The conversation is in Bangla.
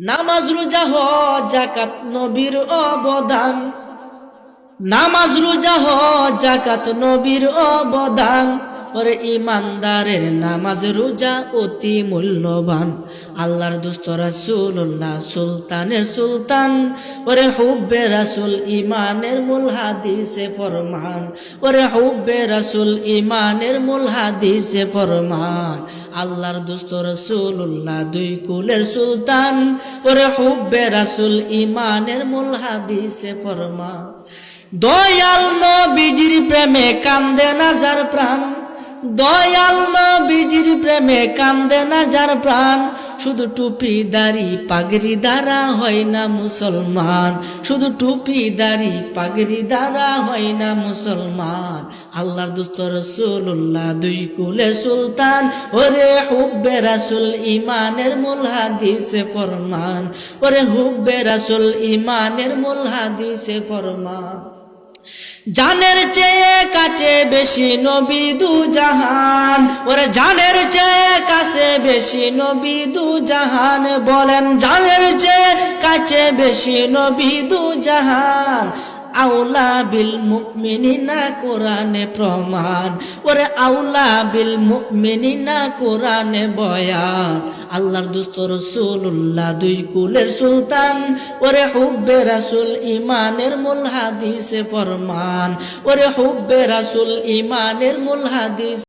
নামাজ রোজা হজ যাকাত নবীর অবদান, নামাজ রোজা হজ যাকাত নবীর অবদান। ওরে ইমানদারের নামাজ রোজা অতি মূল্যবান। আল্লাহর দুস্ত রাসূলুল্লাহ সুলতানের সুলতান। ওরে হুব্বে রাসূল ইমানের মূল হাদিসে ফরমান। ওরে হুব্বে রাসূল ইমানের মূল হাদিসে ফরমান। আল্লাহর দুস্ত রাসূলুল্লাহ দুই কুলের সুলতান। ওরে হুব্বে রাসূল ইমানের মূল হাদিসে ফরমান। দয়াল নবীজির প্রেমে কান্দে না যার প্রাণ, দয়াল নবীজির প্রেমে কান্দে না যার প্রাণ। শুধু টুপি দাড়ি পাগড়ি দ্বারা হয় না মুসলমান, শুধু টুপি দাড়ি পাগড়ি দ্বারা হয় না মুসলমান। আল্লাহর দুস্ত রাসূলুল্লাহ দুই কুলের সুলতান। ওরে হুব্বে রাসূল ইমানের মূল হাদিসে ফরমান। ওরে হুব্বে রাসূল ইমানের মূল হাদিসে ফরমান। জানের চেয়ে কাছে বেশি নবী দু জাহান। ওরে জানের চেয়ে কাছে বেশি নবী দু জাহান। বলেন জানের চেয়ে কাছে বেশি নবী দু জাহান। আউলা বিল মুমিনিনা কোরআনে প্রমাণ। ওরে আউলা বিল মুমিনিনা কোরআনে বয়ান। আল্লাহর দুস্ত রাসূলুল্লাহ দুই কুলের সুলতান। ওরে হুব্বে রাসূল ইমানের মূল হাদিসে ফরমান। ওরে হুব্বে রাসূল ইমানের মূল হাদিস।